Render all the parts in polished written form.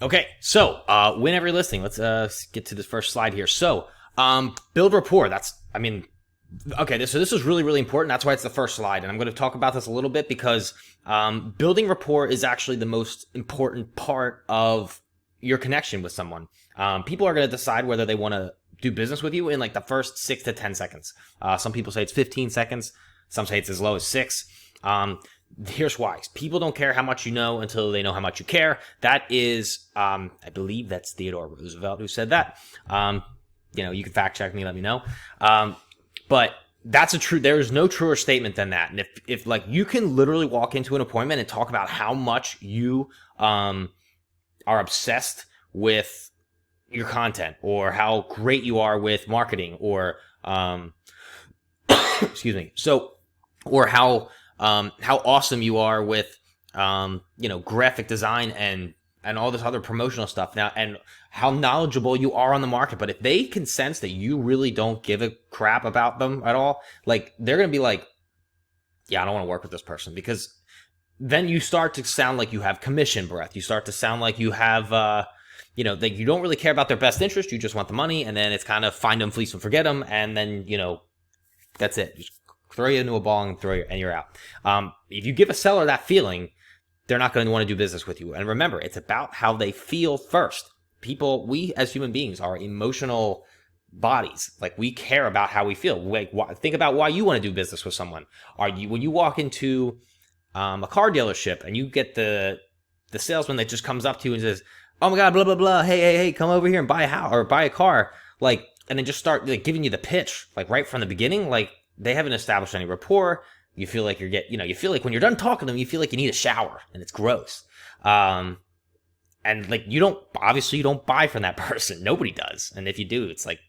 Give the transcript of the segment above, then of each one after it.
Okay, so win every listing. Let's get to this first slide here. So build rapport. Okay, so this is really, really important. That's why it's the first slide. And I'm going to talk about this a little bit because building rapport is actually the most important part of your connection with someone. People are going to decide whether they want to do business with you in like the first 6 to 10 seconds. Some people say it's 15 seconds. Some say it's as low as 6. Here's why. People don't care how much you know until they know how much you care. That is, I believe that's Theodore Roosevelt who said that. You can fact check me, let me know. But that's there is no truer statement than that. And if like you can literally walk into an appointment and talk about how much you are obsessed with your content or how great you are with marketing or excuse me. Or how awesome you are with graphic design and all this other promotional stuff now, and how knowledgeable you are on the market. But if they can sense that you really don't give a crap about them at all, like they're going to be like, yeah, I don't want to work with this person, because then you start to sound like you have commission breath. You start to sound like you have, that you don't really care about their best interest. You just want the money. And then it's kind of find them, fleece them, forget them. And then, that's it. Just throw you into a ball and you're out. If you give a seller that feeling, they're not going to want to do business with you. And remember, it's about how they feel first. We as human beings are emotional bodies. Like, we care about how we feel. Think about why you want to do business with someone. When you walk into a car dealership and you get the salesman that just comes up to you and says, "Oh my God, blah blah blah. Hey, come over here and buy a house or buy a car," like, and then just start like giving you the pitch like right from the beginning, like they haven't established any rapport. You feel like you feel like when you're done talking to them, you feel like you need a shower and it's gross. And like you don't buy from that person. Nobody does. And if you do, it's like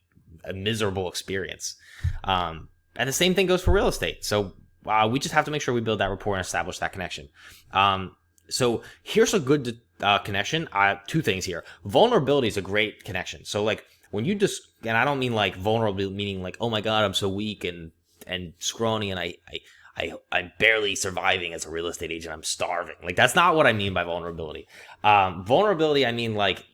a miserable experience. And the same thing goes for real estate. So we just have to make sure we build that rapport and establish that connection. So here's a good connection. Two things here. Vulnerability is a great connection. So like when you and I don't mean like vulnerable, meaning like, oh my God, I'm so weak and scrawny and I'm barely surviving as a real estate agent. I'm starving. Like, that's not what I mean by vulnerability. Vulnerability, I mean, like,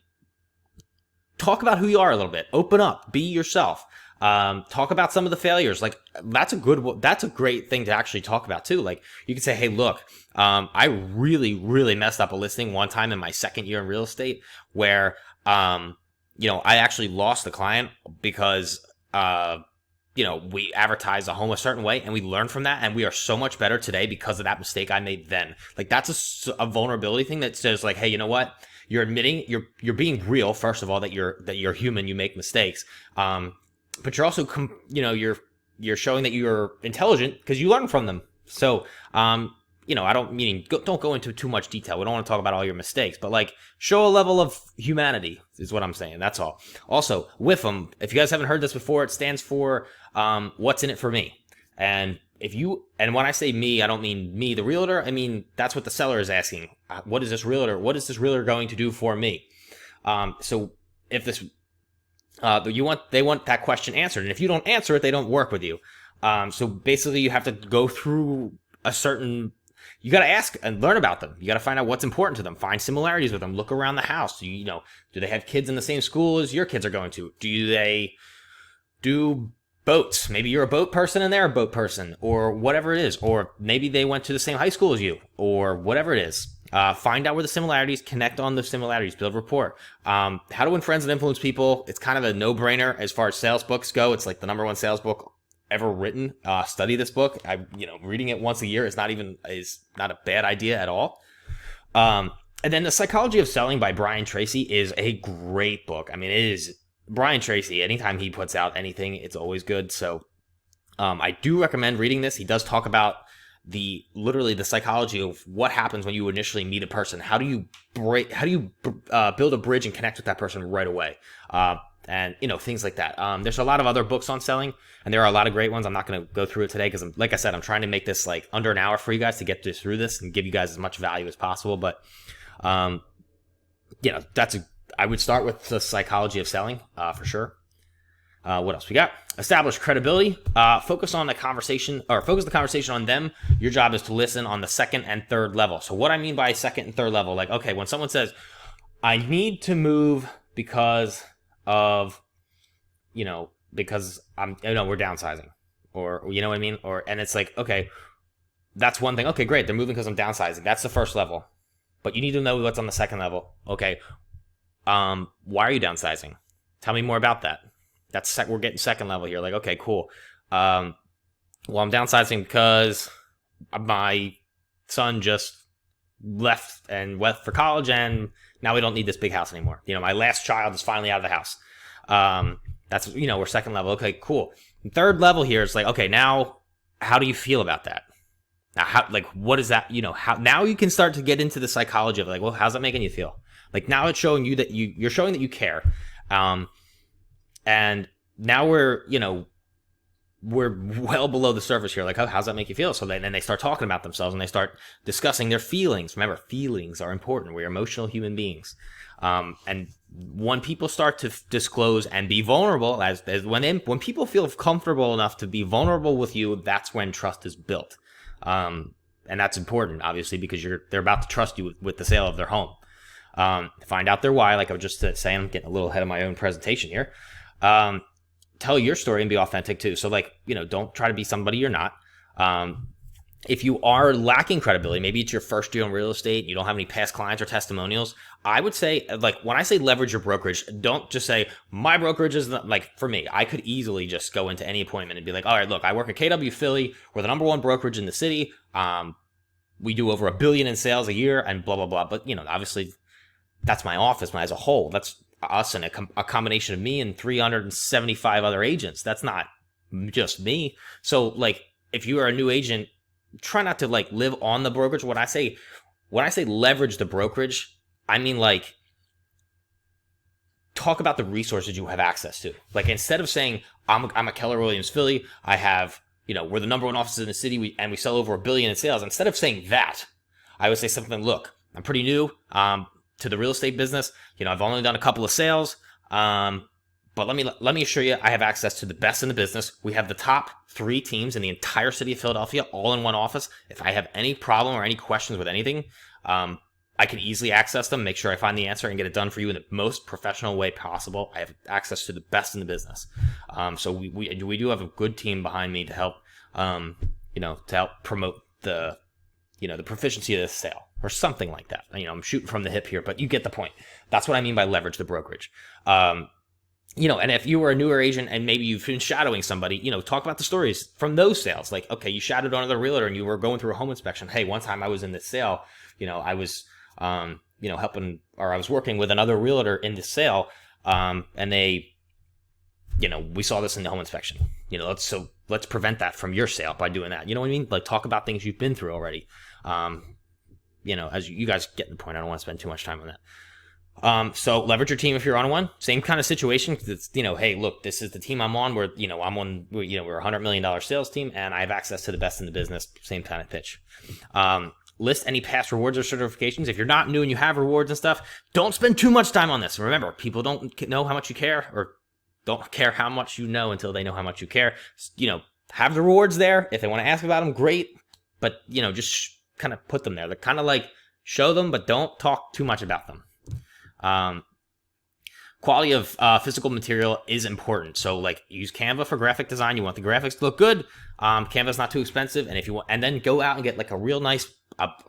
talk about who you are a little bit. Open up. Be yourself. Talk about some of the failures. Like, that's a great thing to actually talk about too. Like, you can say, hey, look, I really, really messed up a listing one time in my second year in real estate where, I actually lost the client because, we advertise a home a certain way and we learned from that, and we are so much better today because of that mistake I made then. Like, that's a vulnerability thing that says like, hey, you know what? You're admitting, you're being real, first of all, that you're human, you make mistakes. But you're also, you're showing that you're intelligent because you learn from them. So, I don't go into too much detail. We don't want to talk about all your mistakes, but like show a level of humanity is what I'm saying. That's all. Also, WIFM, if you guys haven't heard this before, it stands for what's in it for me. And when I say me, I don't mean me, the realtor. I mean, that's what the seller is asking. What is this realtor going to do for me? So if this, they want that question answered. And if you don't answer it, they don't work with you. So basically you have to go through you got to ask and learn about them. You got to find out what's important to them. Find similarities with them. Look around the house. Do they have kids in the same school as your kids are going to? Do they do boats? Maybe you're a boat person and they're a boat person, or whatever it is. Or maybe they went to the same high school as you, or whatever it is. Find out where the similarities, connect on the similarities, build rapport. How to Win Friends and Influence People. It's kind of a no-brainer as far as sales books go. It's like the number one sales book ever written. Study this book. Reading it once a year is not a bad idea at all. And then The Psychology of Selling by Brian Tracy is a great book. I mean, it is Brian Tracy. Anytime he puts out anything, it's always good. So, I do recommend reading this. He does talk about the psychology of what happens when you initially meet a person. How do you build a bridge and connect with that person right away? And things like that. There's a lot of other books on selling, and there are a lot of great ones. I'm not going to go through it today because, like I said, I'm trying to make this like under an hour for you guys to get through this and give you guys as much value as possible. But, I would start with The Psychology of Selling for sure. What else we got? Establish credibility. Focus the conversation on them. Your job is to listen on the second and third level. So what I mean by second and third level, like, okay, when someone says, I need to move because of, because we're downsizing, or you know what I mean? And it's like, okay, that's one thing. Okay, great. They're moving because I'm downsizing. That's the first level. But you need to know what's on the second level. Okay. Why are you downsizing? Tell me more about that. We're getting second level here. Like, okay, cool. Well, I'm downsizing because my son just left and went for college, and now we don't need this big house anymore. My last child is finally out of the house. That's, we're second level. Okay, cool. And third level here is like, okay, now how do you feel about that? Now, what is that? How now you can start to get into the psychology of like, well, how's that making you feel? Like now it's showing you that you're showing that you care. And now we're well below the surface here. Like, how's that make you feel? So then they start talking about themselves and they start discussing their feelings. Remember, feelings are important. We're emotional human beings. And when people start to disclose and be vulnerable, as when people feel comfortable enough to be vulnerable with you, that's when trust is built. And that's important, obviously, because they're about to trust you with the sale of their home. Find out their why. Like I was just saying, I'm getting a little ahead of my own presentation here. Tell your story and be authentic too. So like, don't try to be somebody you're not. If you are lacking credibility, maybe it's your first year in real estate, you don't have any past clients or testimonials, I would say, like, when I say leverage your brokerage, don't just say, my brokerage is not, like, for me, I could easily just go into any appointment and be like, all right, look, I work at KW Philly. We're the number one brokerage in the city. We do over $1 billion in sales a year and blah, blah, blah. But, obviously that's my office as a whole. That's us and a combination of me and 375 other agents. That's not just me. So, like, if you are a new agent, try not to like live on the brokerage. When I say leverage the brokerage, I mean like talk about the resources you have access to. Like instead of saying I'm a Keller Williams Philly, I have, we're the number one office in the city and we sell over $1 billion in sales. Instead of saying that, I would say something, look, I'm pretty new to the real estate business. I've only done a couple of sales. But let me assure you, I have access to the best in the business. We have the top 3 teams in the entire city of Philadelphia, all in one office. If I have any problem or any questions with anything, I can easily access them, make sure I find the answer, and get it done for you in the most professional way possible. I have access to the best in the business. So we do have a good team behind me to help, to help promote the proficiency of this sale or something like that. I'm shooting from the hip here, but you get the point. That's what I mean by leverage the brokerage. And if you were a newer agent and maybe you've been shadowing somebody, talk about the stories from those sales. Like, okay, you shadowed another realtor and you were going through a home inspection. Hey, one time I was in this sale, I was, helping, or I was working with another realtor in this sale. And they, we saw this in the home inspection, let's prevent that from your sale by doing that. You know what I mean? Like talk about things you've been through already. As you guys get the point, I don't want to spend too much time on that. So leverage your team if you're on one. Same kind of situation. It's, hey, look, this is the team I'm on. We're a $100 million sales team and I have access to the best in the business. Same kind of pitch. List any past rewards or certifications. If you're not new and you have rewards and stuff, don't spend too much time on this. Remember, people don't know how much you care or don't care how much you know until they know how much you care. Have the rewards there. If they want to ask about them, great. But, just kind of put them there. They're kind of like show them, but don't talk too much about them. Quality of physical material is important. So like use Canva for graphic design. You want the graphics to look good. Canva's not too expensive. And if you want, and then go out and get like a real nice,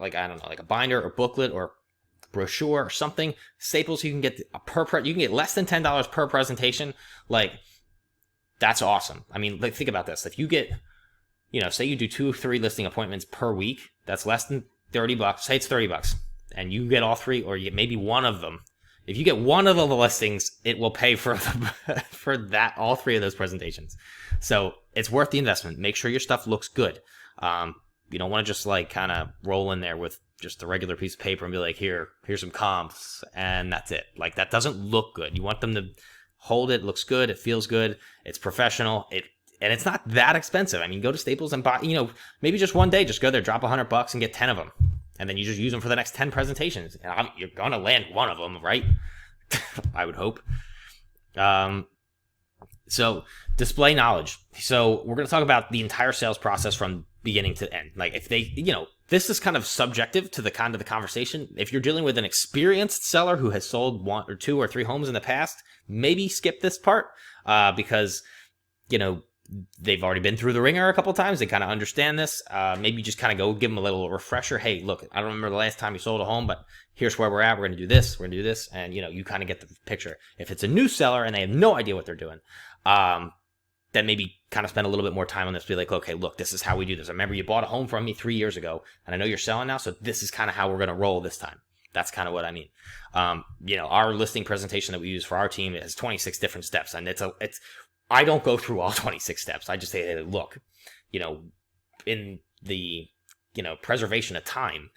like a binder or booklet or brochure or something. Staples, you can get you can get less than $10 per presentation. Like that's awesome. I mean, like think about this. If you get, say you do 2 or 3 listing appointments per week, that's less than $30. Say it's $30 and you get all 3 or you get maybe one of them. If you get one of the listings, it will pay for all 3 of those presentations. So it's worth the investment. Make sure your stuff looks good. You don't want to just like kind of roll in there with just a regular piece of paper and be like, here's some comps and that's it. Like that doesn't look good. You want them to hold it, looks good, it feels good, it's professional, and it's not that expensive. I mean, go to Staples and buy, maybe just one day, just go there, drop $100 and get 10 of them. And then you just use them for the next 10 presentations. You're going to land one of them, right? I would hope. So display knowledge. So we're going to talk about the entire sales process from beginning to end. Like if they, this is kind of subjective to the kind of the conversation. If you're dealing with an experienced seller who has sold 1 or 2 or 3 homes in the past, maybe skip this part because, they've already been through the ringer a couple times. They kind of understand this. Maybe just kind of go give them a little refresher. Hey, look, I don't remember the last time you sold a home, but here's where we're at. We're going to do this. We're going to do this. And, you kind of get the picture. If it's a new seller and they have no idea what they're doing, then maybe kind of spend a little bit more time on this. Be like, okay, look, this is how we do this. I remember you bought a home from me 3 years ago, and I know you're selling now, so this is kind of how we're going to roll this time. That's kind of what I mean. Our listing presentation that we use for our team has 26 different steps, and I don't go through all 26 steps. I just say, hey, look, in the, preservation of time,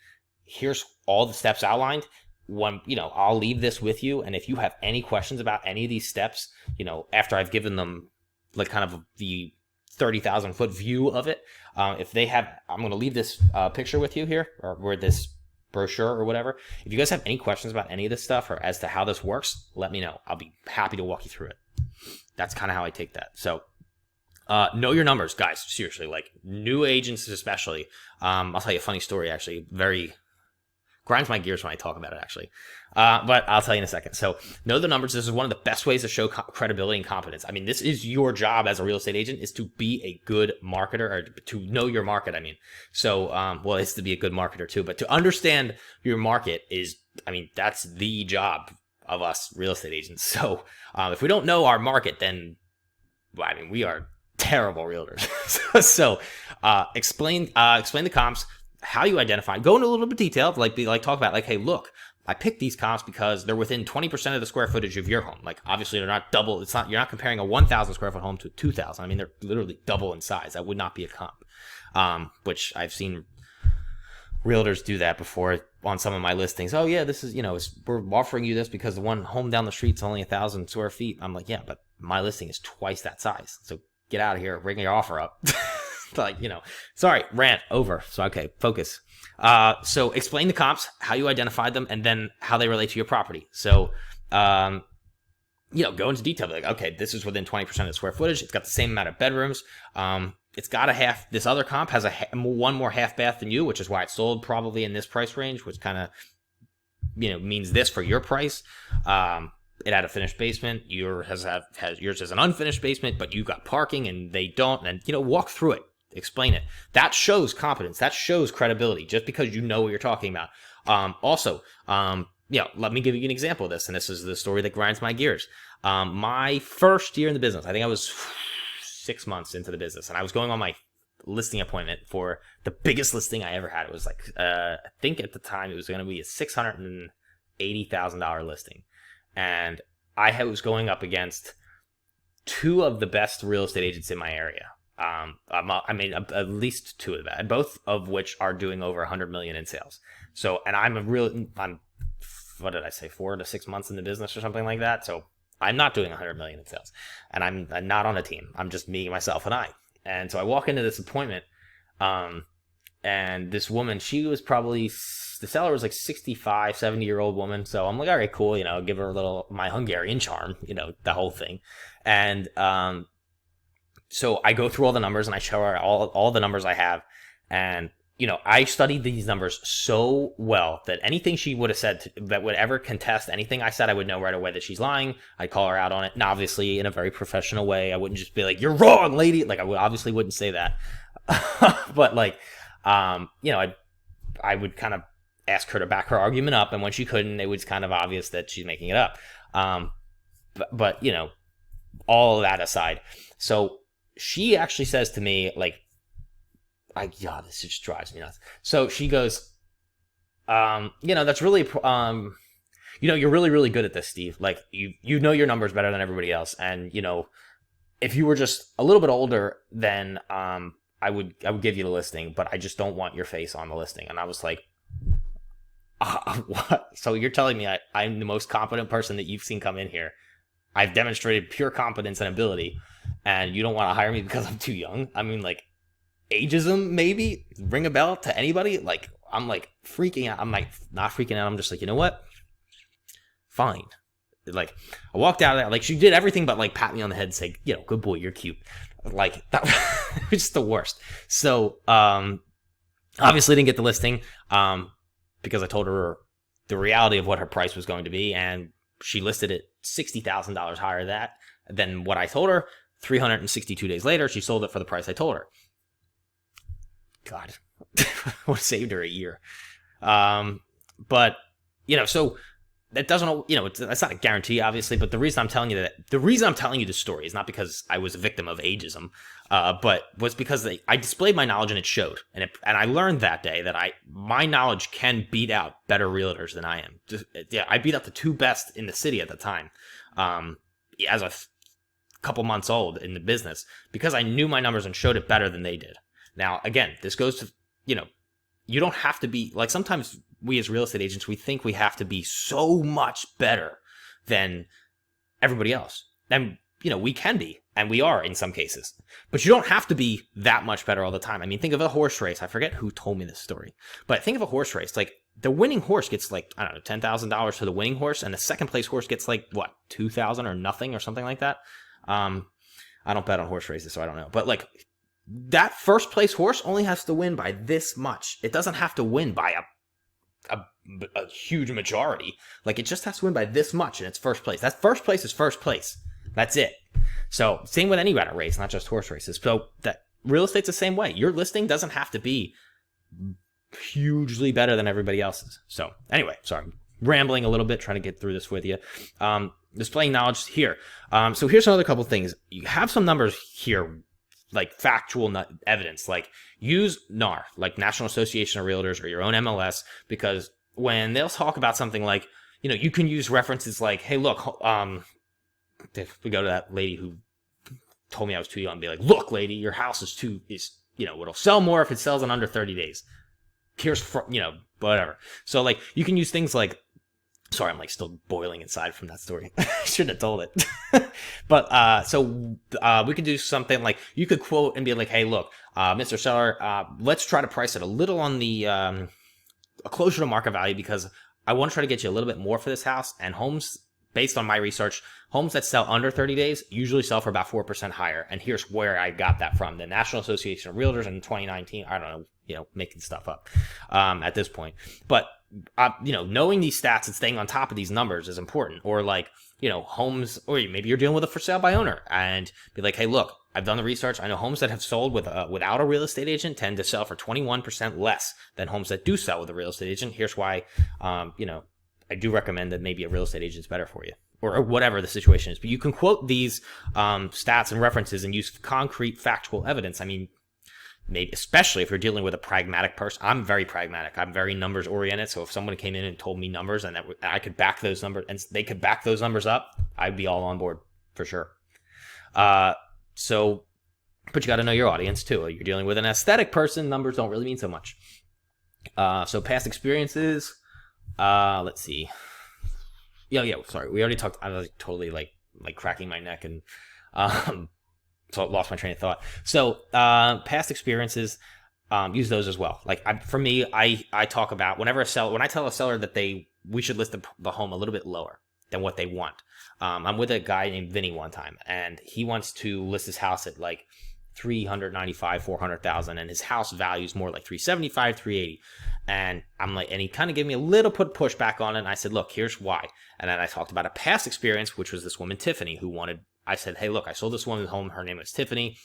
here's all the steps outlined. I'll leave this with you. And if you have any questions about any of these steps, after I've given them like kind of the 30,000 foot view of it, if they have, I'm going to leave this picture with you here, or this brochure or whatever. If you guys have any questions about any of this stuff or as to how this works, let me know. I'll be happy to walk you through it. That's kind of how I take that. So know your numbers, guys. Seriously, like new agents especially. I'll tell you a funny story, actually. Very grinds my gears when I talk about it, actually. But I'll tell you in a second. So know the numbers. This is one of the best ways to show credibility and competence. I mean, this is your job as a real estate agent, is to be a good marketer, or to know your market, I mean. So, it's to be a good marketer too. But to understand your market that's the job of us real estate agents. So if we don't know our market, then we are terrible realtors. so explain the comps, how you identify, go into a little bit of detail, talk about hey, look, I picked these comps because they're within 20% of the square footage of your home. Like obviously they're not double. You're not comparing a 1,000 square foot home to a 2,000. I mean, they're literally double in size. That would not be a comp. Which I've seen realtors do that before on some of my listings. Oh yeah, this is, we're offering you this because the one home down the street's only 1,000 square feet. I'm like, yeah, but my listing is twice that size. So get out of here, bring your offer up. Sorry, rant over. So, okay, focus. So explain the comps, how you identified them, and then how they relate to your property. So, go into detail. Like, okay, this is within 20% of the square footage. It's got the same amount of bedrooms. It's got this other comp has one more half bath than you, which is why it sold probably in this price range, which kind of, means this for your price. It had a finished basement. Yours has an unfinished basement, but you got parking and they don't. And, walk through it. Explain it. That shows competence. That shows credibility, just because you know what you're talking about. Let me give you an example of this. And this is the story that grinds my gears. My first year in the business, I think I was 6 months into the business, and I was going on my listing appointment for the biggest listing I ever had. It was I think at the time it was going to be a $680,000 listing. And I was going up against 2 of the best real estate agents in my area. At least 2 of that, both of which are doing over 100 million in sales. So, and I'm what did I say, 4 to 6 months in the business or something like that. So I'm not doing 100 million in sales, and I'm not on a team. I'm just me, myself, and I. And so I walk into this appointment, and this woman, she was probably, the seller was like 65, 70-year-old woman. So I'm like, all right, cool. Give her a little, my Hungarian charm, the whole thing. And, so I go through all the numbers and I show her all the numbers I have. And, I studied these numbers so well that anything she would have said that would ever contest anything I said, I would know right away that she's lying. I'd call her out on it. And obviously in a very professional way. I wouldn't just be like, you're wrong, lady. Like I obviously wouldn't say that. But I would kind of ask her to back her argument up. And when she couldn't, it was kind of obvious that she's making it up. But all of that aside. So she actually says to me, this just drives me nuts. So she goes, that's really, you're really, really good at this, Steve. Like you know your numbers better than everybody else. And, if you were just a little bit older, then, I would give you the listing, but I just don't want your face on the listing. And I was like, what? So you're telling me I'm the most competent person that you've seen come in here. I've demonstrated pure competence and ability, and you don't want to hire me because I'm too young? I mean, ageism maybe ring a bell to anybody? I'm freaking out. I'm not freaking out. I'm just like, you know what? Fine. Like, I walked out of there, like, she did everything but, like, pat me on the head and say, good boy, you're cute. Like, that was just the worst. So, obviously didn't get the listing, because I told her the reality of what her price was going to be, and she listed it $60,000 higher than what I told her. 362 days later, she sold it for the price I told her. God, I would have saved her a year. But, so that doesn't, that's not a guarantee, obviously, but the reason I'm telling you this story is not because I was a victim of ageism, but was because I displayed my knowledge and it showed. And I learned that day that my knowledge can beat out better realtors than I am. I beat out the two best in the city at the time, as a couple months old in the business, because I knew my numbers and showed it better than they did. Now, again, this goes to, you don't have to be, like, sometimes we as real estate agents, we think we have to be so much better than everybody else. And, we can be, and we are in some cases. But you don't have to be that much better all the time. I mean, think of a horse race. I forget who told me this story. But think of a horse race. Like, the winning horse gets, like, I don't know, $10,000 for the winning horse, and the second place horse gets, like, what, $2,000 or nothing or something like that? I don't bet on horse races, so I don't know. But, like, that first place horse only has to win by this much. It doesn't have to win by a huge majority. Like, it just has to win by this much in its first place. That first place is first place. That's it. So same with any kind of race, not just horse races. So that real estate's the same way. Your listing doesn't have to be hugely better than everybody else's. So anyway, sorry, rambling a little bit, trying to get through this with you. Displaying knowledge here. So here's another couple things. You have some numbers here, like factual evidence, like use NAR, like National Association of Realtors, or your own MLS, because when they'll talk about something like, you can use references like, hey, look, if we go to that lady who told me I was too young, be like, look, lady, your house is it'll sell more if it sells in under 30 days. Here's, whatever. So, like, you can use things like, sorry, I'm, like, still boiling inside from that story. I shouldn't have told it. But, we could do something like, you could quote and be like, hey, look, Mr. Seller, let's try to price it a little on the, closer to market value, because I want to try to get you a little bit more for this house, and homes, based on my research, homes that sell under 30 days usually sell for about 4% higher. And here's where I got that from. The National Association of Realtors in 2019, I don't know, making stuff up at this point. But, knowing these stats and staying on top of these numbers is important. Or like, homes, or maybe you're dealing with a for sale by owner and be like, hey, look, I've done the research. I know homes that have sold without a real estate agent tend to sell for 21% less than homes that do sell with a real estate agent. Here's why, I do recommend that maybe a real estate agent is better for you, or whatever the situation is. But you can quote these stats and references and use concrete factual evidence. I mean, maybe especially if you're dealing with a pragmatic person. I'm very pragmatic. I'm very numbers oriented. So if someone came in and told me numbers and that I could back those numbers, and they could back those numbers up, I'd be all on board for sure. But you got to know your audience too. You're dealing with an aesthetic person. Numbers don't really mean so much. So past experiences. Let's see. Yeah. Sorry, we already talked. I was totally like cracking my neck and so I lost my train of thought. So past experiences, use those as well. Like for me, I talk about when I tell a seller that we should list the home a little bit lower than what they want. I'm with a guy named Vinny one time, and he wants to list his house at like 395, 400,000, and his house value is more like 375, 380. And I'm like, and he kind of gave me a little pushback on it. And I said, look, here's why. And then I talked about a past experience, which was this woman, Tiffany, I said, hey, look, I sold this woman's home. Her name was Tiffany.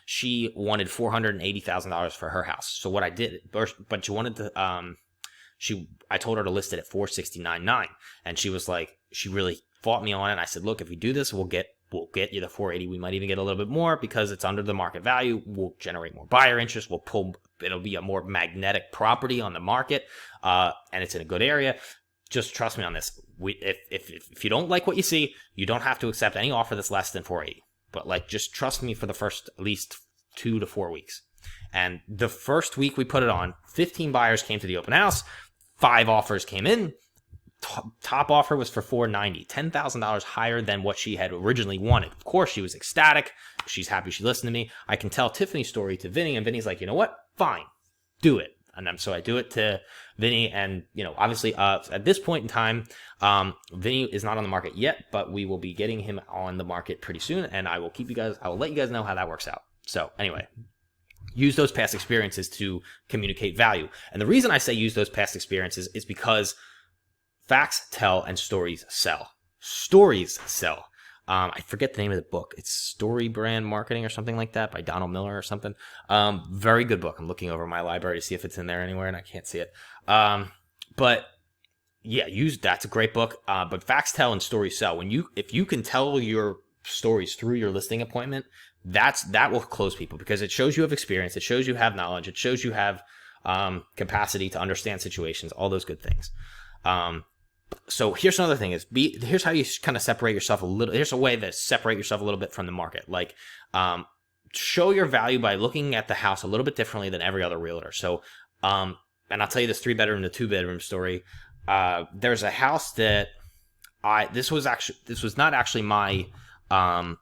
She wanted $480,000 for her house. So what I did, but she wanted to, I told her to list it at 469.9. And she was like, she really fought me on it. And I said, look, if we do this, we'll get you the 480. We might even get a little bit more because it's under the market value. We'll generate more buyer interest. It'll be a more magnetic property on the market. And it's in a good area. Just trust me on this. If you don't like what you see, you don't have to accept any offer that's less than 480. But like, just trust me for the first at least 2 to 4 weeks. And the first week we put it on, 15 buyers came to the open house. 5 offers came in. Top offer was for $490, $10,000 higher than what she had originally wanted. Of course, she was ecstatic. She's happy she listened to me. I can tell Tiffany's story to Vinny, and Vinny's like, you know what? Fine. Do it. And so I do it to Vinny, and obviously, at this point in time, Vinny is not on the market yet, but we will be getting him on the market pretty soon, and I will let you guys know how that works out. So anyway, use those past experiences to communicate value. And the reason I say use those past experiences is because facts tell and stories sell. Stories sell. I forget the name of the book. It's Story Brand Marketing or something like that by Donald Miller or something. Very good book. I'm looking over my library to see if it's in there anywhere, and I can't see it. But yeah, that's a great book. But facts tell and stories sell. If you can tell your stories through your listing appointment, that will close people, because it shows you have experience, it shows you have knowledge, it shows you have capacity to understand situations, all those good things. So here's another thing: here's how you kind of separate yourself a little. Here's a way to separate yourself a little bit from the market. Like, show your value by looking at the house a little bit differently than every other realtor. So, and I'll tell you this 3-bedroom to 2-bedroom story. There's a house that this was not actually my own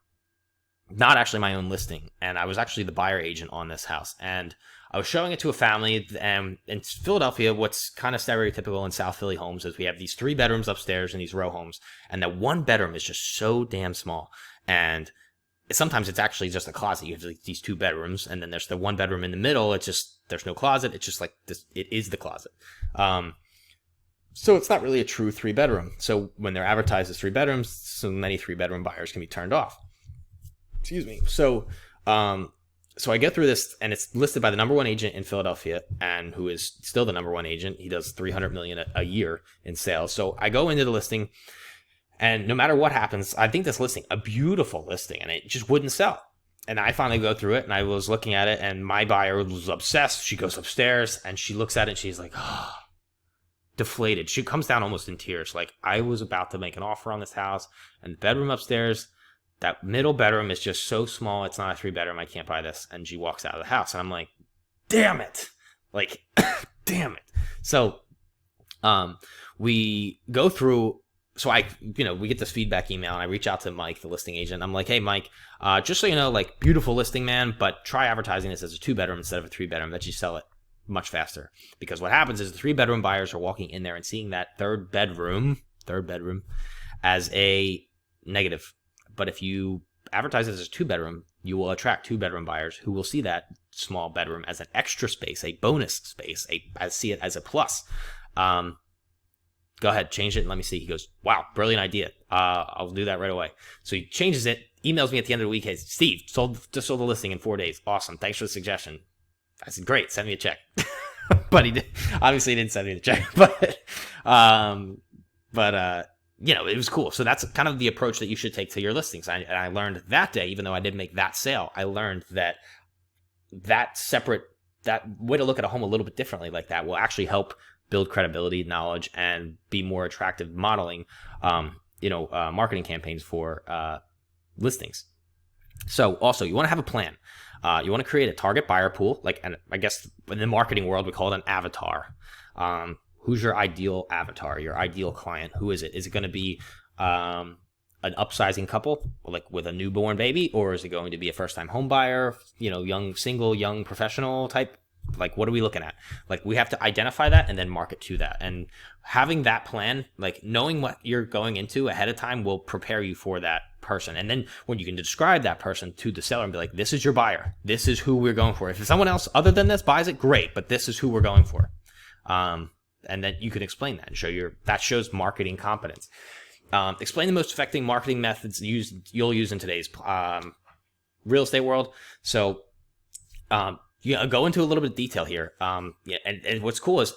listing, and I was actually the buyer agent on this house, and I was showing it to a family. And in Philadelphia, what's kind of stereotypical in South Philly homes is we have these 3 bedrooms upstairs in these row homes, and that 1 bedroom is just so damn small, and sometimes it's actually just a closet. You have these 2 bedrooms, and then there's the 1 bedroom in the middle. It's just, there's no closet. It's just like this. It is the closet. So it's not really a true 3-bedroom. So when they're advertised as 3 bedrooms, so many 3-bedroom buyers can be turned off. Excuse me. So I get through this, and it's listed by the number 1 agent in Philadelphia, and who is still the number 1 agent. He does $300 million a year in sales. So I go into the listing, and no matter what happens, I think this listing, a beautiful listing, and it just wouldn't sell. And I finally go through it, and I was looking at it, and my buyer was obsessed. She goes upstairs, and she looks at it, and she's like, oh, deflated. She comes down almost in tears. Like, I was about to make an offer on this house, and the bedroom upstairs, that middle bedroom is just so small. It's not a 3-bedroom. I can't buy this. And she walks out of the house, and I'm like, damn it. Like, damn it. So, we go through, we get this feedback email, and I reach out to Mike, the listing agent. I'm like, hey, Mike, just so you know, like, beautiful listing, man, but try advertising this as a 2-bedroom instead of a 3-bedroom. That you sell it much faster. Because what happens is the 3-bedroom buyers are walking in there and seeing that third bedroom as a negative. But if you advertise it as a 2-bedroom, you will attract 2-bedroom buyers who will see that small bedroom as an extra space, a bonus space, see it as a plus. Go ahead, change it and let me see. He goes, wow, brilliant idea. I'll do that right away. So he changes it, emails me at the end of the week. Hey, Steve, just sold the listing in 4 days. Awesome. Thanks for the suggestion. I said, great, send me a check. But he obviously didn't send me the check. But it was cool. So that's kind of the approach that you should take to your listings. And I learned that day, even though I didn't make that sale, I learned that way to look at a home a little bit differently like that will actually help build credibility, knowledge, and be more attractive modeling, marketing campaigns for listings. So also, you want to have a plan. You want to create a target buyer pool, and I guess in the marketing world, we call it an avatar. Who's your ideal avatar, your ideal client? Who is it? Is it going to be an upsizing couple, like with a newborn baby, or is it going to be a first-time home buyer, young single, young professional type? Like, what are we looking at? Like, we have to identify that and then market to that. And having that plan, like knowing what you're going into ahead of time, will prepare you for that person. And then when you can describe that person to the seller and be like, this is your buyer, this is who we're going for. If someone else other than this buys it, great, but this is who we're going for. And then you can explain that and that shows marketing competence. Explain the most effective marketing methods you'll use in today's real estate world. So, go into a little bit of detail here. And what's cool is,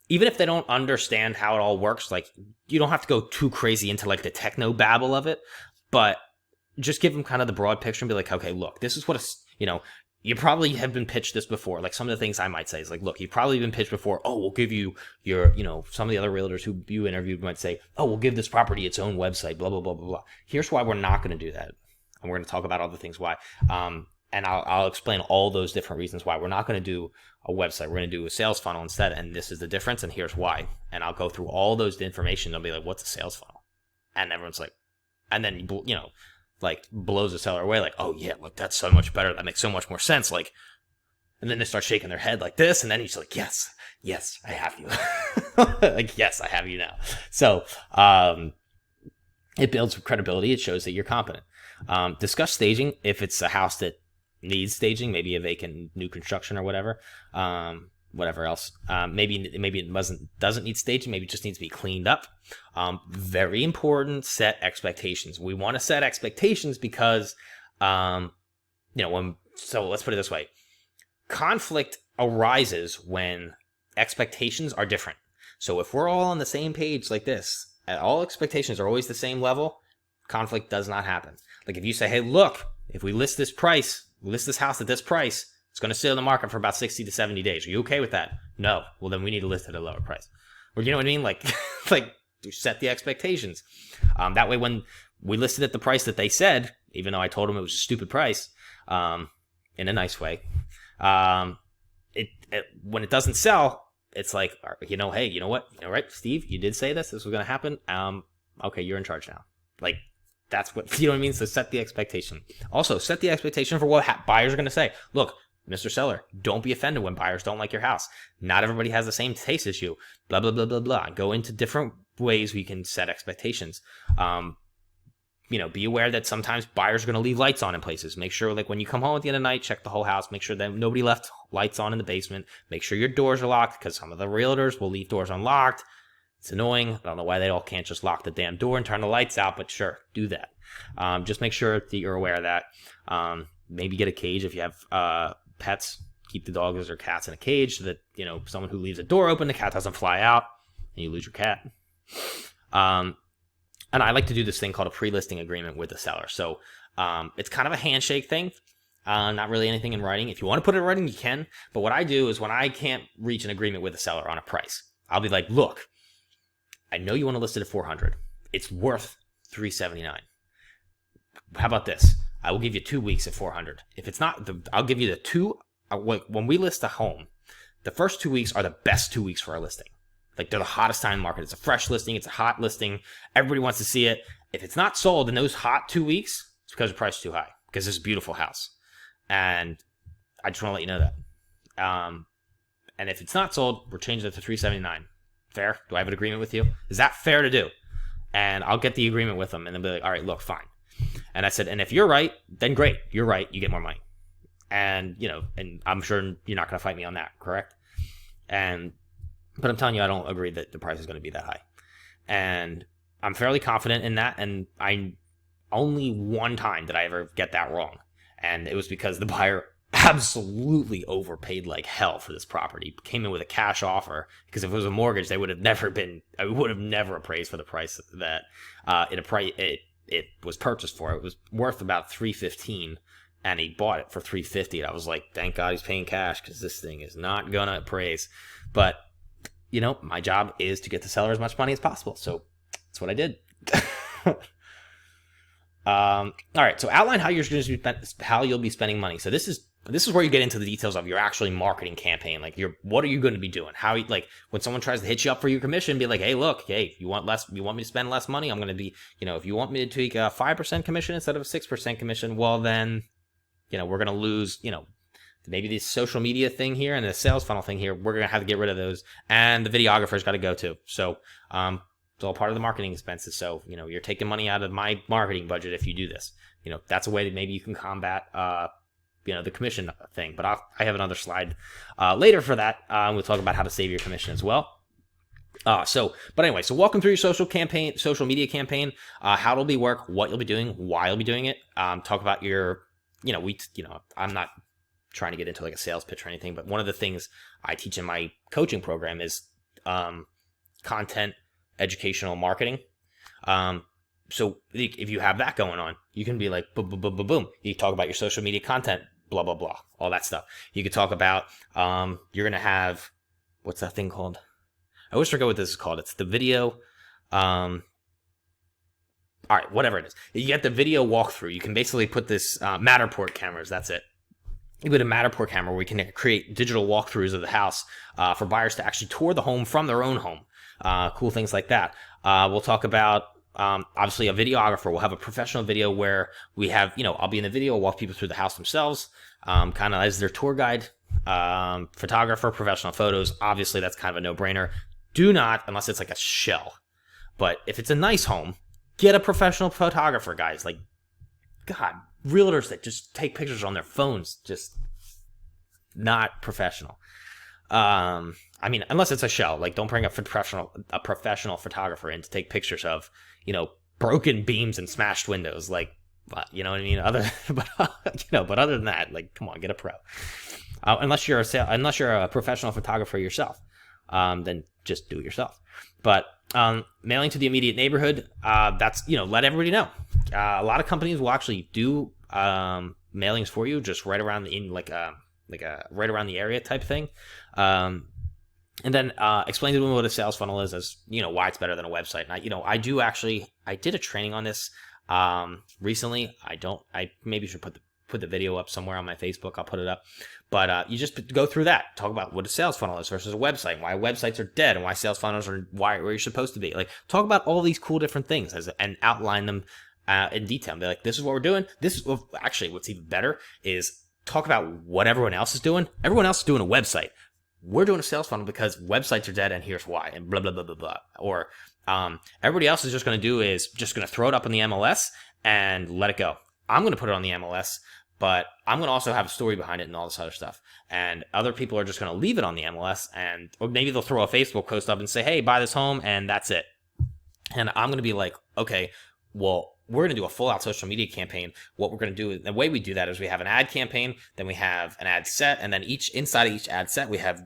even if they don't understand how it all works, like, you don't have to go too crazy into like the techno babble of it, but just give them kind of the broad picture and be like, okay, look, this is what you probably have been pitched this before. Like, some of the things I might say is like, look, you've probably been pitched before. Oh, we'll give you your, some of the other realtors who you interviewed might say, oh, we'll give this property its own website, blah, blah, blah, blah, blah. Here's why we're not going to do that. And we're going to talk about all the things why. And I'll explain all those different reasons why we're not going to do a website. We're going to do a sales funnel instead. And this is the difference. And here's why. And I'll go through all those information. They'll be like, what's a sales funnel? And everyone's like, and then, like, blows the seller away. Like, oh yeah, look, that's so much better. That makes so much more sense. Like, And then they start shaking their head like this, and then he's like, yes, I have you. Like, yes, I have you now. So it builds credibility. It shows that you're competent. Discuss staging if it's a house that needs staging, maybe a vacant new construction or whatever. Whatever else. Maybe it doesn't need staging. Maybe it just needs to be cleaned up. Very important, set expectations. We want to set expectations because, so let's put it this way. Conflict arises when expectations are different. So if we're all on the same page like this, and all expectations are always the same level, conflict does not happen. Like if you say, hey, look, if we list this house at this price, it's going to sit on the market for about 60 to 70 days. Are you okay with that? No. Well, then we need to list it at a lower price. Or you know what I mean? Like you set the expectations. That way when we listed at the price that they said, even though I told them it was a stupid price, in a nice way, when it doesn't sell, it's like, hey, you know what? Right, Steve, you did say this was going to happen. Okay, you're in charge now. Like, that's what, you know what I mean? So set the expectation. Also, set the expectation for what buyers are going to say. Look, Mr. Seller, don't be offended when buyers don't like your house. Not everybody has the same taste as you. Blah, blah, blah, blah, blah. Go into different ways we can set expectations. Be aware that sometimes buyers are going to leave lights on in places. Make sure, like, when you come home at the end of the night, check the whole house. Make sure that nobody left lights on in the basement. Make sure your doors are locked, because some of the realtors will leave doors unlocked. It's annoying. I don't know why they all can't just lock the damn door and turn the lights out, but sure, do that. Just make sure that you're aware of that. Maybe get a cage if you have pets. Keep the dogs or cats in a cage so that, someone who leaves a door open, the cat doesn't fly out and you lose your cat. And I like to do this thing called a pre-listing agreement with the seller. So it's kind of a handshake thing, not really anything in writing. If you want to put it in writing, you can. But what I do is when I can't reach an agreement with the seller on a price, I'll be like, look, I know you want to list it at $400. It's worth $379. How about this? I will give you 2 weeks at $400. If it's not, I'll give you the two. When we list a home, the first 2 weeks are the best 2 weeks for our listing. Like, they're the hottest time in the market. It's a fresh listing. It's a hot listing. Everybody wants to see it. If it's not sold in those hot 2 weeks, it's because the price is too high. Because it's a beautiful house. And I just want to let you know that. And if it's not sold, we're changing it to $379. Fair? Do I have an agreement with you? Is that fair to do? And I'll get the agreement with them. And they'll be like, all right, look, fine. And I said, and if you're right, then great. You're right. You get more money. And, and I'm sure you're not going to fight me on that, correct? But I'm telling you, I don't agree that the price is going to be that high. And I'm fairly confident in that. And only one time did I ever get that wrong. And it was because the buyer absolutely overpaid like hell for this property. Came in with a cash offer, because if it was a mortgage, I would have never appraised for the price that it was purchased for. It was worth about $315, and he bought it for $350. And I was like, thank God he's paying cash, because this thing is not gonna appraise. But my job is to get the seller as much money as possible. So that's what I did. All right. So outline how you'll be spending money. So this is where you get into the details of your actually marketing campaign. Like, what are you going to be doing? Like when someone tries to hit you up for your commission, be like, hey, look, you want me to spend less money? I'm going to be, if you want me to take a 5% commission instead of a 6% commission, well then, we're going to lose, maybe this social media thing here and the sales funnel thing here, we're going to have to get rid of those. And the videographer's got to go too. So, it's all part of the marketing expenses. So, you're taking money out of my marketing budget if you do this. That's a way that maybe you can combat, the commission thing. But I have another slide later for that. We'll talk about how to save your commission as well. So walk them through your social media campaign, how it'll be work, what you'll be doing, why you'll be doing it. Talk about your, I'm not trying to get into like a sales pitch or anything, but one of the things I teach in my coaching program is content educational marketing. So if you have that going on, you can be like, boom, boom, boom, boom, boom. You talk about your social media content, blah, blah, blah, all that stuff. You could talk about, you're going to have, what's that thing called? I always forget what this is called. It's the video. All right, whatever it is. You get the video walkthrough. You can basically put this Matterport cameras. That's it. You put a Matterport camera where we can create digital walkthroughs of the house for buyers to actually tour the home from their own home. Cool things like that. We'll talk about, obviously, a videographer. We'll have a professional video where we have, I'll be in the video, walk people through the house themselves, kind of as their tour guide. Photographer, professional photos. Obviously, that's kind of a no-brainer. Do not, unless it's like a shell. But if it's a nice home, get a professional photographer, guys. Like, God, realtors that just take pictures on their phones, just not professional. I mean, unless it's a shell, like don't bring a professional photographer in to take pictures of, broken beams and smashed windows. Like, you know what I mean? But other than that, like, come on, get a pro. Unless you're a professional photographer yourself, then just do it yourself. But mailing to the immediate neighborhood, that's, let everybody know. A lot of companies will actually do mailings for you, just right around right around the area type thing. And then explain to them what a sales funnel is, as why it's better than a website. And I did a training on this recently. I maybe should put the video up somewhere on my Facebook. I'll put it up. But you just go through that, talk about what a sales funnel is versus a website, why websites are dead, and why sales funnels are where you're supposed to be. Like, talk about all these cool different things and outline them in detail. And be like, this is what we're doing. Actually, what's even better is talk about what everyone else is doing. Everyone else is doing a website. We're doing a sales funnel because websites are dead, and here's why, and blah, blah, blah, blah, blah. Or everybody else is just going to throw it up on the MLS and let it go. I'm going to put it on the MLS, but I'm going to also have a story behind it and all this other stuff. And other people are just going to leave it on the MLS, or maybe they'll throw a Facebook post up and say, hey, buy this home, and that's it. And I'm going to be like, okay, well, we're going to do a full-out social media campaign. What we're going to do, the way we do that is we have an ad campaign, then we have an ad set, and then inside of each ad set, we have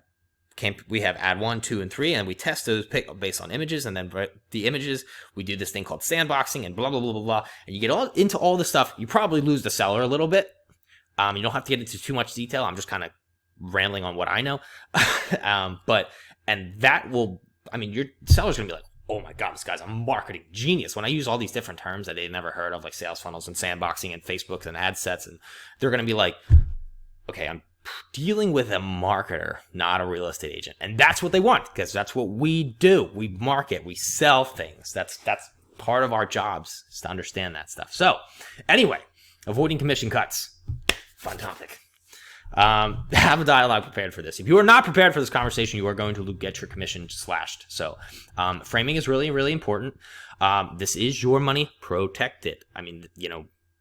ad 1, 2, and 3, and we test those based on images, and then the images, we do this thing called sandboxing and blah, blah, blah, blah, blah. And you get all into all this stuff. You probably lose the seller a little bit. You don't have to get into too much detail. I'm just kind of rambling on what I know. Your seller's going to be like, oh my God, this guy's a marketing genius. When I use all these different terms that they've never heard of, like sales funnels and sandboxing and Facebooks and ad sets, and they're going to be like, okay, I'm dealing with a marketer, not a real estate agent. And that's what they want, because that's what we do. We market, we sell things. That's part of our jobs, is to understand that stuff. So anyway, avoiding commission cuts. Fun topic. Have a dialogue prepared for this. If you are not prepared for this conversation, you are going to get your commission slashed. So framing is really, really important. This is your money. Protect it. I mean,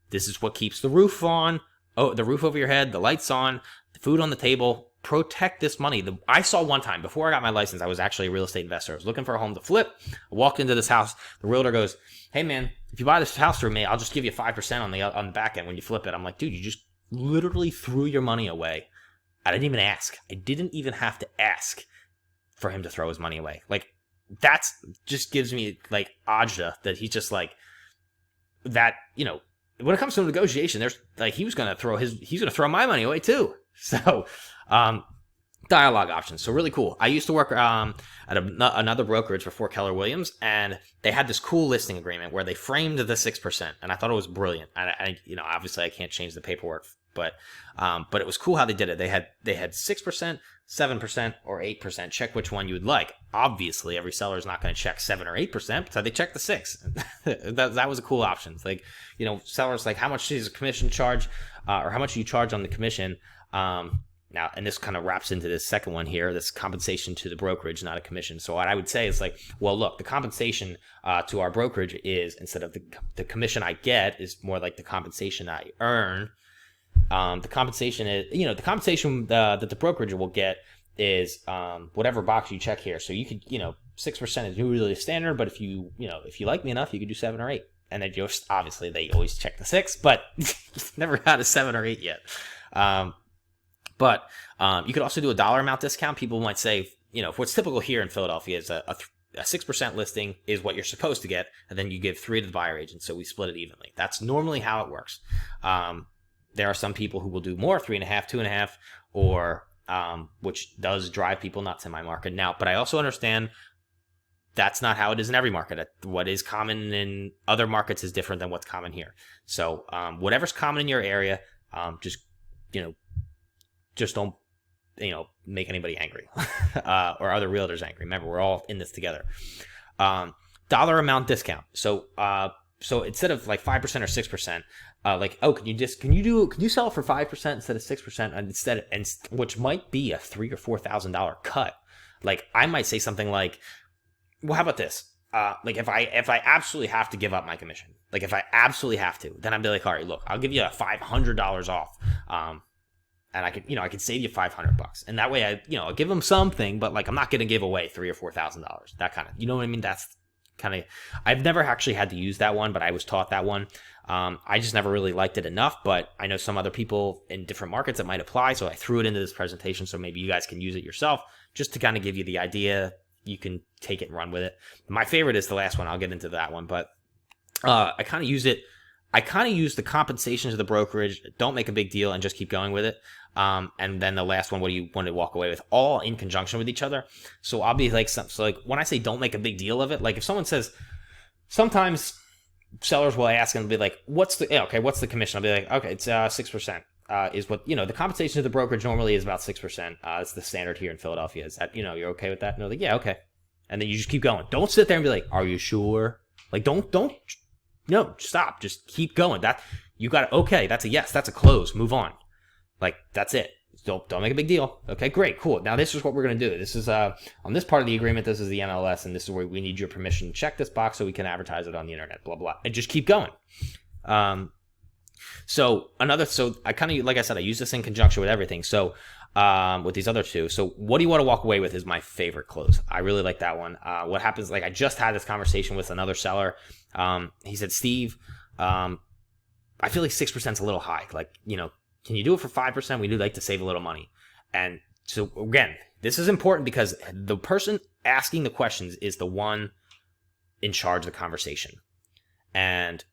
this is what keeps the roof on. Oh, the roof over your head, the lights on, the food on the table. Protect this money. I saw one time, before I got my license, I was actually a real estate investor. I was looking for a home to flip. I walked into this house. The realtor goes, hey man, if you buy this house through me, I'll just give you 5% on the back end when you flip it. I'm like, dude, you just literally threw your money away. I didn't even ask. I didn't even have to ask for him to throw his money away. Like, that's just gives me like agita that he's just like that, when it comes to negotiation, there's like, he's going to throw my money away too. So, dialogue options. So really cool. I used to work at another brokerage before Keller Williams, and they had this cool listing agreement where they framed the 6%, and I thought it was brilliant. Obviously I can't change the paperwork, but it was cool how they did it. They had 6%, 7%, or 8%. Check which one you would like. Obviously, every seller is not going to check 7 or 8%, so they checked the 6. that was a cool option. It's like, sellers like, how much is a commission charge, or how much do you charge on the commission? Now, and this kind of wraps into this second one here, this compensation to the brokerage, not a commission. So what I would say is like, well, look, the compensation to our brokerage is, instead of the commission I get, is more like the compensation I earn. The compensation is, the compensation that the brokerage will get is whatever box you check here. So you could, 6% is really standard, but if you like me enough, you could do 7 or 8. And then obviously they always check the 6, but never had a 7 or 8 yet. But you could also do a dollar amount discount. People might say, what's typical here in Philadelphia is a 6% listing is what you're supposed to get, and then you give 3 to the buyer agent, so we split it evenly. That's normally how it works. There are some people who will do more, 3.5, 2.5, or which does drive people nuts in my market now. But I also understand that's not how it is in every market. What is common in other markets is different than what's common here. So whatever's common in your area, just don't, make anybody angry or other realtors angry. Remember, we're all in this together. Dollar amount discount. So so instead of like 5% or 6%, like, oh, can you sell it for 5% instead of 6%, and which might be a $3,000 or $4,000 cut. Like, I might say something like, well, how about this? Like if I absolutely have to give up my commission, like if I absolutely have to, then I'd be like, all right, look, I'll give you $500 off. And I could save you $500, and that way I'll give them something, but like I'm not going to give away $3,000 or $4,000. That kind of, you know what I mean? That's kind of, I've never actually had to use that one, but I was taught that one. I just never really liked it enough, but I know some other people in different markets that might apply, so I threw it into this presentation, so maybe you guys can use it yourself, just to kind of give you the idea. You can take it and run with it. My favorite is the last one. I'll get into that one, but I kind of use it. I kind of use the compensations of the brokerage, don't make a big deal, and just keep going with it. And then the last one, what do you want to walk away with? All in conjunction with each other. So I'll be like, so like when I say don't make a big deal of it, like if someone says, sometimes sellers will ask and be like, what's the commission? I'll be like, okay, it's 6%. Is what, the compensation of the brokerage normally is about 6%. It's the standard here in Philadelphia. Is that, you're okay with that? And they're like, yeah, okay. And then you just keep going. Don't sit there and be like, are you sure? Like, no, stop. Just keep going. That you got it. Okay, that's a yes. That's a close. Move on. Like, that's it. Don't make a big deal. Okay, great, cool. Now this is what we're gonna do. This is on this part of the agreement. This is the MLS, and this is where we need your permission to check this box so we can advertise it on the internet. Blah blah, and just keep going. So I kind of, like I said, I use this in conjunction with everything. So with these other two. So what do you want to walk away with is my favorite close. I really like that one. What happens, like I just had this conversation with another seller. He said, Steve, I feel like 6% is a little high. Like, can you do it for 5%? We do like to save a little money. And so again, this is important because the person asking the questions is the one in charge of the conversation. And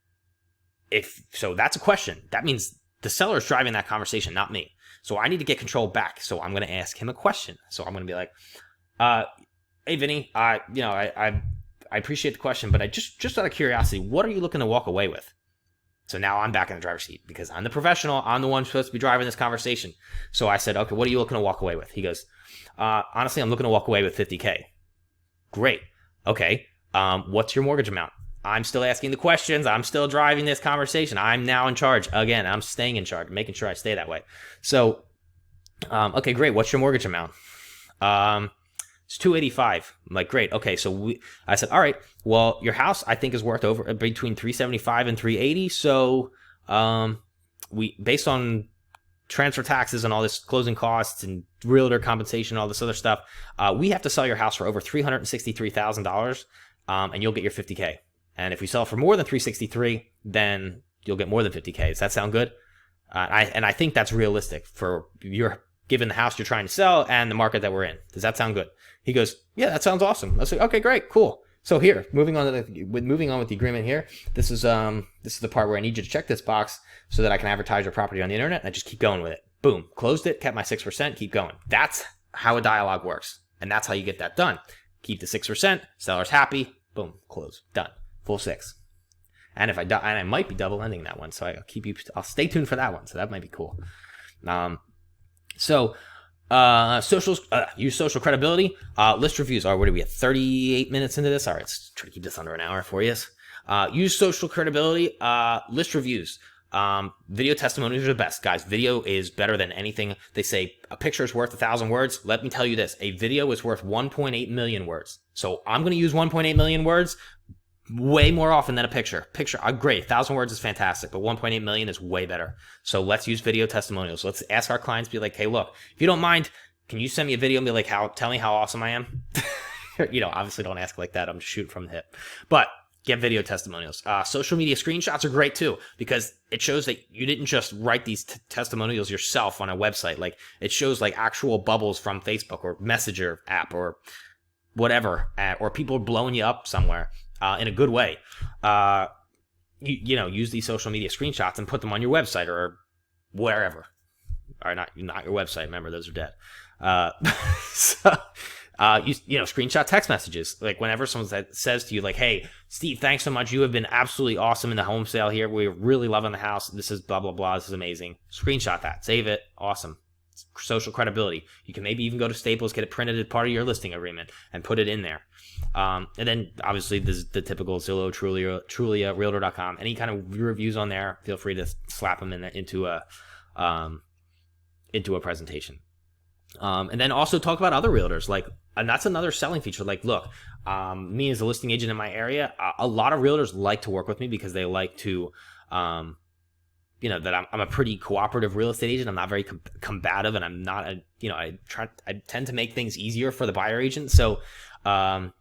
so that's a question. That means the seller is driving that conversation, not me. So I need to get control back. So I'm going to ask him a question. So I'm going to be like, hey, Vinny, I appreciate the question, but I just out of curiosity, what are you looking to walk away with? So now I'm back in the driver's seat because I'm the professional. I'm the one supposed to be driving this conversation. So I said, okay, what are you looking to walk away with? He goes, honestly, I'm looking to walk away with $50K. Great. Okay. What's your mortgage amount? I'm still asking the questions. I'm still driving this conversation. I'm now in charge. Again, I'm staying in charge, making sure I stay that way. So, okay, great. What's your mortgage amount? It's $285. I'm like, great. Okay, so I said, all right. Well, your house I think is worth over between $375 and $380. So, we based on transfer taxes and all this closing costs and realtor compensation and all this other stuff, we have to sell your house for over $363,000, and you'll get your $50K. And if we sell for more than $363, then you'll get more than $50K. Does that sound good? I think that's realistic for given the house you're trying to sell and the market that we're in. Does that sound good? He goes, yeah, that sounds awesome. I was like, okay, great, cool. So here, moving on with the agreement here. This is the part where I need you to check this box so that I can advertise your property on the internet. And I just keep going with it. Boom, closed it, kept my 6%, keep going. That's how a dialogue works, and that's how you get that done. Keep the 6%, seller's happy. Boom, close, done. Full 6. And if I might be double ending that one, so I'll stay tuned for that one. So that might be cool. Socials, use social credibility, list reviews. All right, what are we at? 38 minutes into this. All right, let's try to keep this under an hour for you. Use social credibility, list reviews. Video testimonials are the best, guys. Video is better than anything. They say a picture is worth 1,000 words. Let me tell you this: a video is worth 1.8 million words. So I'm going to use 1.8 million words way more often than a picture. Great. 1,000 words is fantastic, but 1.8 million is way better. So let's use video testimonials. Let's ask our clients, be like, hey, look, if you don't mind, can you send me a video and be like, tell me how awesome I am? Obviously don't ask like that. I'm just shooting from the hip. But get video testimonials. Social media screenshots are great too, because it shows that you didn't just write these testimonials yourself on a website. Like, it shows like actual bubbles from Facebook or Messenger app or whatever, or people blowing you up somewhere. In a good way. Use these social media screenshots and put them on your website or wherever. Or not your website. Remember, those are dead. Screenshot text messages. Like whenever someone says to you, like, hey, Steve, thanks so much. You have been absolutely awesome in the home sale here. We're really loving the house. This is blah, blah, blah. This is amazing. Screenshot that. Save it. Awesome. social credibility. You can maybe even go to Staples, get it printed as part of your listing agreement, and put it in there. And then obviously there's the typical Zillow, Trulia, Realtor.com. Any kind of reviews on there, feel free to slap them into a presentation. And then also talk about other realtors, and that's another selling feature. Like, look, me as a listing agent in my area, a lot of realtors like to work with me because they like to, that I'm a pretty cooperative real estate agent. I'm not very combative, and I'm not I tend to make things easier for the buyer agent. So, that's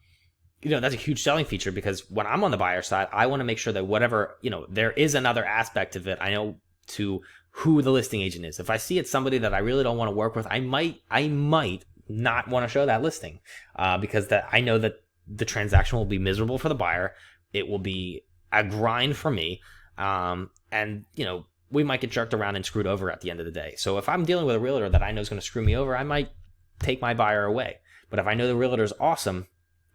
a huge selling feature, because when I'm on the buyer side, I want to make sure that whatever, there is another aspect of it, I know to who the listing agent is. If I see it's somebody that I really don't want to work with, I might not want to show that listing, because I know that the transaction will be miserable for the buyer. It will be a grind for me. And we might get jerked around and screwed over at the end of the day. So if I'm dealing with a realtor that I know is going to screw me over, I might take my buyer away. But if I know the realtor is awesome,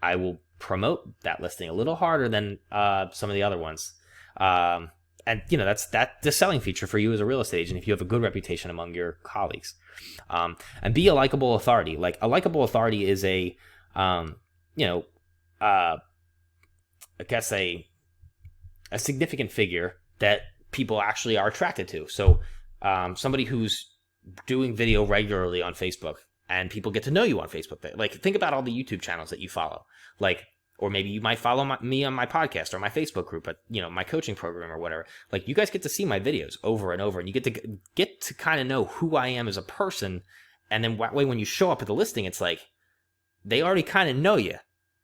I will promote that listing a little harder than some of the other ones. And that's the selling feature for you as a real estate agent if you have a good reputation among your colleagues. And be a likable authority. Like, a likable authority is I guess a significant figure that people actually are attracted to. So somebody who's doing video regularly on Facebook, and people get to know you on Facebook. Like, think about all the YouTube channels that you follow. Like, or maybe you might follow me on my podcast or my Facebook group, but my coaching program or whatever. Like, you guys get to see my videos over and over, and you get to kind of know who I am as a person. And then that way, when you show up at the listing, it's like they already kind of know you.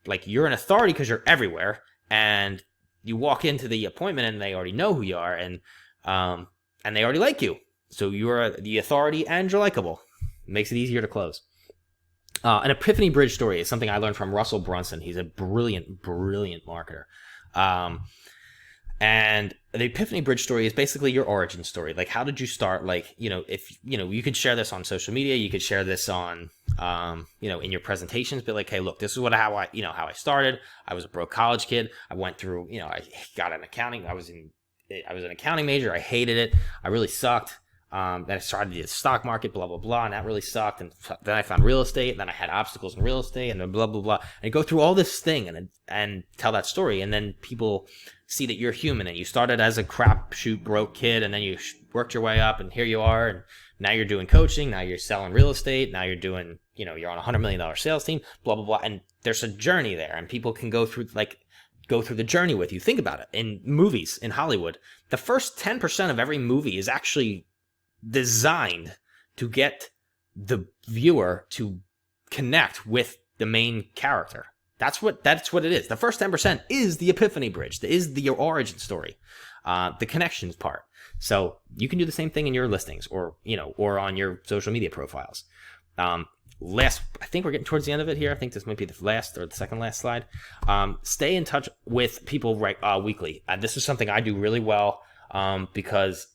Like, you're an authority because you're everywhere, and you walk into the appointment and they already know who you are, and they already like you. So you're the authority and you're likable. It makes it easier to close. An epiphany bridge story is something I learned from Russell Brunson. He's a brilliant, brilliant marketer. And the epiphany bridge story is basically your origin story. Like, how did you start? Like, if, you could share this on social media, you could share this on, in your presentations, but like, hey, look, this is how I started. I was a broke college kid. I went through, I got an accounting. I was an accounting major. I hated it. I really sucked. Then I started the stock market, blah, blah, blah, and that really sucked. And then I found real estate, and then I had obstacles in real estate, and then blah, blah, blah. And go through all this thing and tell that story. And then people see that you're human, and you started as a crapshoot broke kid, and then you worked your way up, and here you are, and now you're doing coaching, now you're selling real estate, now you're doing, you're on a $100 million sales team, blah, blah, blah. And there's a journey there, and people can go through the journey with you. Think about it. In movies, in Hollywood, the first 10% of every movie is actually designed to get the viewer to connect with the main character. That's what it is. The first 10% is the epiphany bridge. Is your origin story, the connections part. So you can do the same thing in your listings, or on your social media profiles. I think we're getting towards the end of it here. I think this might be the last or the second last slide. Stay in touch with people weekly. This is something I do really well, because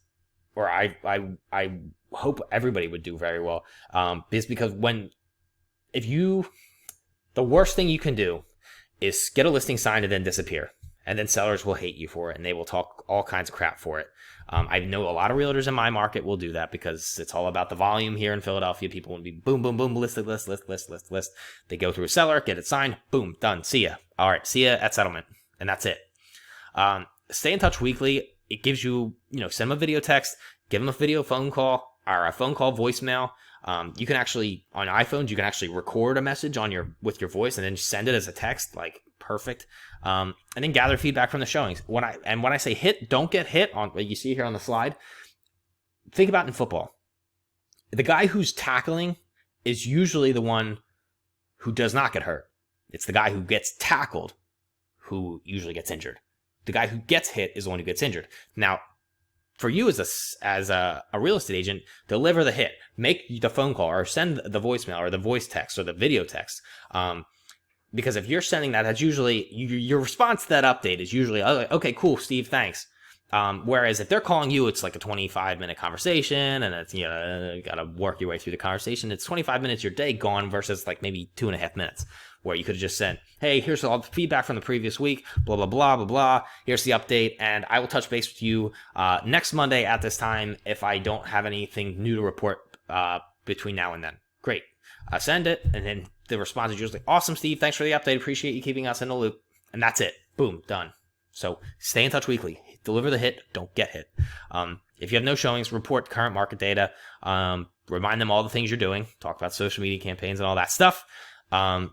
I hope everybody would do very well. Is because the worst thing you can do is get a listing signed and then disappear. And then sellers will hate you for it, and they will talk all kinds of crap for it. I know a lot of realtors in my market will do that, because it's all about the volume here in Philadelphia. People will be boom, boom, boom, list. They go through a seller, get it signed, boom, done, see ya. All right, see ya at settlement. And that's it. Stay in touch weekly. It gives you, send them a video text, give them a video phone call, or a phone call voicemail. You can actually, on iPhones, you can actually record a message with your voice and then send it as a text, like perfect. And then gather feedback from the showings. When I say hit, don't get hit on what you see here on the slide. Think about in football. The guy who's tackling is usually the one who does not get hurt. It's the guy who gets tackled who usually gets injured. The guy who gets hit is the one who gets injured. Now, for you as a real estate agent, deliver the hit, make the phone call, or send the voicemail or the voice text or the video text. Because if you're sending that, that's usually your response to that update is usually, okay, cool, Steve, thanks. Whereas if they're calling you, it's like a 25-minute conversation, and it's, you got to work your way through the conversation. It's 25 minutes your day gone versus like maybe 2.5 minutes, where you could have just said, hey, here's all the feedback from the previous week, blah, blah, blah, blah, blah. Here's the update, and I will touch base with you next Monday at this time if I don't have anything new to report between now and then. Great. Send it, and then the response is usually, awesome, Steve, thanks for the update, appreciate you keeping us in the loop. And that's it. Boom, done. So stay in touch weekly. Deliver the hit, don't get hit. If you have no showings, report current market data. Remind them all the things you're doing. Talk about social media campaigns and all that stuff. And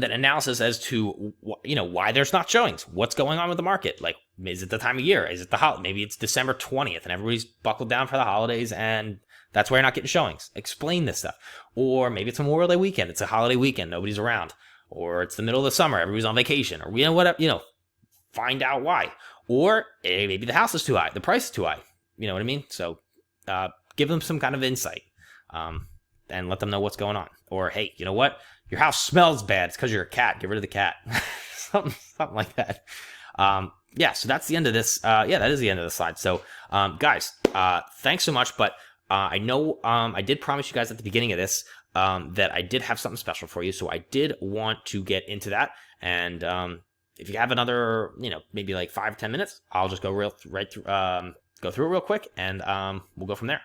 then analysis as to why there's not showings. What's going on with the market? Like, is it the time of year? Is it the holiday? Maybe it's December 20th and everybody's buckled down for the holidays and that's why you're not getting showings. Explain this stuff. Or maybe it's Memorial Day weekend. It's a holiday weekend. Nobody's around. Or it's the middle of the summer. Everybody's on vacation. Or whatever. Find out why. Or maybe the house is too high. The price is too high. You know what I mean? So give them some kind of insight and let them know what's going on. Or, hey, you know what? Your house smells bad. It's because you're a cat. Get rid of the cat. something like that. So that's the end of this. That is the end of the slide. So, guys, thanks so much. But I know I did promise you guys at the beginning of this that I did have something special for you. So I did want to get into that. And if you have another, maybe like 5 or 10 minutes, I'll just go through it real quick, and we'll go from there.